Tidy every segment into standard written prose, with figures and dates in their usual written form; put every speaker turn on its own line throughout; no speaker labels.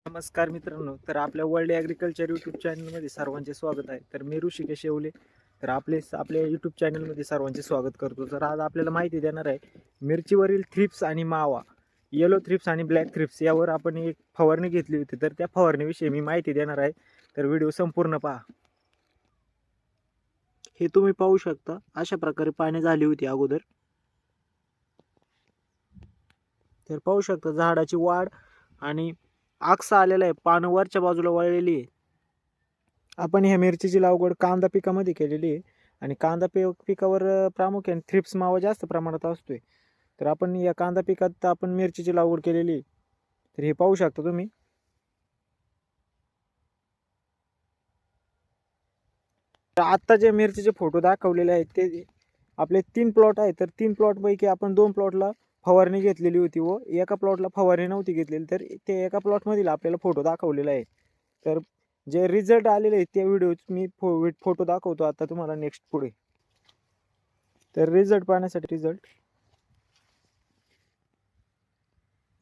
नमस्कार मित्रांनो, तर आपल्या वर्ल्ड ॲग्रिकल्चर यूट्यूब चॅनलमध्ये सर्वांचे स्वागत आहे. तर मी ऋषिकेश शेवले. तर आपल्या यूट्यूब चॅनलमध्ये सर्वांचे स्वागत करतो. तर आज आपल्याला माहिती देणार आहे मिरचीवरील थ्रिप्स आणि मावा, येलो थ्रिप्स आणि ब्लॅक थ्रिप्स यावर आपण एक फवारणी घेतली होती. तर त्या फवारणीविषयी मी माहिती देणार आहे. तर व्हिडिओ संपूर्ण पहा. हे तुम्ही पाहू शकता, अशा प्रकारे पाणी झाली होती अगोदर. तर पाहू शकता झाडाची वाढ आणि आकसा आलेला आहे, पानं वरच्या बाजूला वळलेली आहे. आपण ह्या मिरचीची लागवड कांदा पिकामध्ये केलेली आहे आणि कांदा पिकावर प्रामुख्याने थ्रिप्स मावा जास्त प्रमाणात असतोय. तर आपण या कांदा पिकात आपण मिरचीची लागवड केलेली आहे. तर हे पाहू शकता तुम्ही. तर आत्ता जे मिरचीचे फोटो दाखवलेले आहेत ते आपले 3 प्लॉट आहेत. तर 3 प्लॉटपैकी आपण 2 प्लॉटला फवारणी घेतलेली होती व एका प्लॉटला फवारणी नव्हती घेतलेली. तर ते एका प्लॉटमधील आपल्याला फोटो दाखवलेला आहे. तर जे रिझल्ट आलेले आहेत त्या व्हिडिओ मी फोटो दाखवतो आता तुम्हाला नेक्स्ट पुढे. तर रिझल्ट पाहण्यासाठी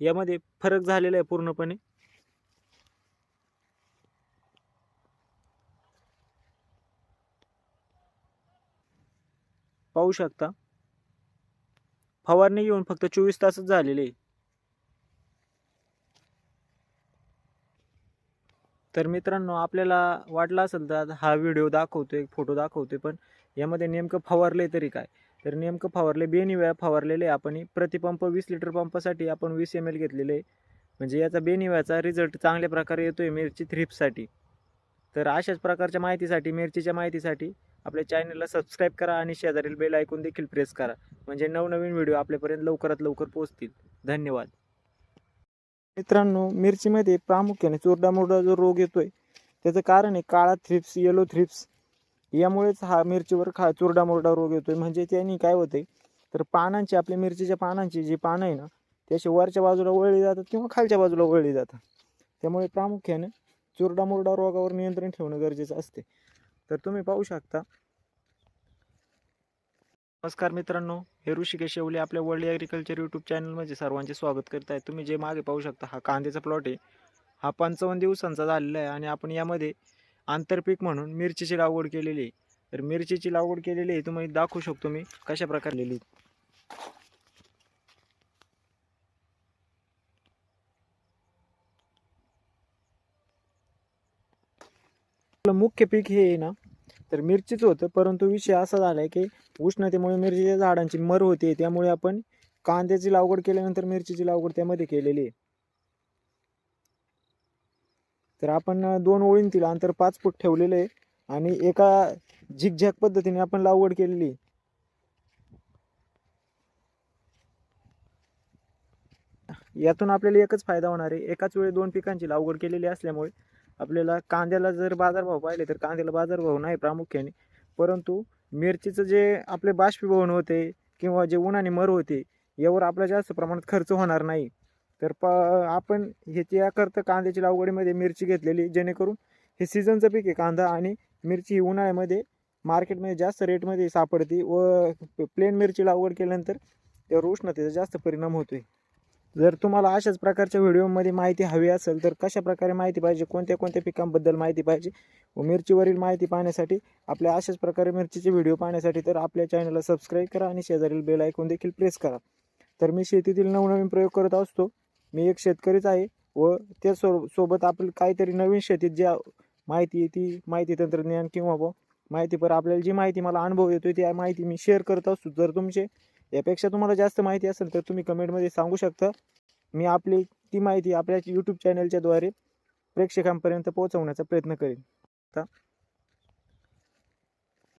यामध्ये फरक झालेला आहे पूर्णपणे. पाहू शकता, फवारणी घेऊन फक्त 24 तासच झालेले आहे. तर मित्रांनो, आपल्याला वाटलं असेल तर हा व्हिडिओ दाखवतोय, फोटो दाखवतोय, पण यामध्ये नेमकं फवारले तरी काय? तर नेमकं फवारले बेनिव्या फवारलेले आपण प्रतिपंप 20 लिटर पंपासाठी आपण 20 ml घेतलेले आहे. म्हणजे याचा बेनिव्याचा रिझल्ट चांगल्या प्रकारे येतोय मिरची थ्रिप्ससाठी. तर अशाच प्रकारच्या माहितीसाठी, मिरचीच्या माहितीसाठी आपल्या चॅनलला सबस्क्राईब करा आणि शेजारील बेल आयकॉन देखील प्रेस करा. म्हणजे नवनवीन व्हिडिओ आपल्यापर्यंत लवकरात लवकर पोहोचतील. धन्यवाद. मित्रांनो, मिरचीमध्ये प्रामुख्याने चुरडा जो रोग येतोय त्याचं कारण आहे काळा थ्रिप्स, येलो थ्रिप्स. यामुळेच हा मिरचीवर चुरडा रोग येतोय. म्हणजे त्यांनी काय होतंय, तर पानांची, आपल्या मिरचीच्या पानांची जी पानं आहे ना, ती अशी वरच्या बाजूला वळली जातात किंवा खालच्या बाजूला वळली जातात. त्यामुळे प्रामुख्याने चुरडा रोगावर नियंत्रण ठेवणं गरजेचं असते. तर तुम्ही पाहू शकता. नमस्कार मित्रांनो, हे ऋषिकेश शेवले आपल्या वर्ल्ड ॲग्रिकल्चर यूट्यूब चॅनलमध्ये सर्वांचे स्वागत करत आहे. तुम्ही जे मागे पाहू शकता हा कांद्याचा प्लॉट आहे. हा 55 दिवसांचा झालेला आहे आणि आपण यामध्ये आंतरपीक म्हणून मिरचीची लागवड केलेली आहे. तर मिरचीची लागवड केलेली आहे, तुम्ही दाखवू शकतो मी कशा प्रकारे केलेली. मुख्य पीक हे आहे ना, तर मिरचीच होतं, परंतु विषय असा झाला आहे की उष्णतेमुळे मिरचीच्या झाडांची मर होते. त्यामुळे आपण कांद्याची लागवड केल्यानंतर मिरचीची लागवड त्यामध्ये केलेली आहे. तर आपण 2 ओळींतील अंतर 5 फूट ठेवलेलं आहे आणि एका झिगझॅग पद्धतीने आपण लागवड केलेली आहे. यातून आपल्याला एकच फायदा होणार आहे. एकाच वेळी 2 पिकांची लागवड केलेली असल्यामुळे आपल्याला कांद्याला जर बाजारभाव पाहिले तर कांद्याला बाजारभाव नाही प्रामुख्याने, परंतु मिरचीचं जे आपले बाष्पीभवन होते किंवा जे उन्हाने मर होते यावर आपला जास्त प्रमाणात खर्च होणार नाही. तर आपण हे त्याकरता कांद्याची लागवडीमध्ये मिरची घेतलेली, जेणेकरून हे सीझनचं पीक आहे कांदा आणि मिरची ही उन्हाळ्यामध्ये मार्केटमध्ये जास्त रेटमध्ये सापडते व प्लेन मिरची लागवड केल्यानंतर त्यावर उष्णतेचा जास्त परिणाम होतोय. जर तुम्हाला अशाच प्रकारच्या व्हिडिओमध्ये माहिती हवी असेल तर कशा प्रकारे माहिती पाहिजे, कोणत्या कोणत्या पिकांबद्दल माहिती पाहिजे व मिरचीवरील माहिती पाहण्यासाठी, आपल्या अशाच प्रकारे मिरचीचे व्हिडिओ पाहण्यासाठी तर आपल्या चॅनलला सबस्क्राईब करा आणि शेजारील बेल आयकॉन देखील प्रेस करा. तर मी शेतीतील नवनवीन प्रयोग करत असतो. मी एक शेतकरीच आहे व त्या सोबत आपलं काहीतरी नवीन शेतीत ज्या माहिती ती माहिती तंत्रज्ञान किंवा माहितीपर आपल्याला जी माहिती मला अनुभव येतो ती माहिती मी शेअर करत असतो. जर तुमचे यापेक्षा तुम्हाला जास्त माहिती असेल तर तुम्ही कमेंटमध्ये सांगू शकता. मी आपली ती माहिती आपल्या यूट्यूब चॅनलच्या द्वारे प्रेक्षकांपर्यंत पोहोचवण्याचा प्रयत्न करेन.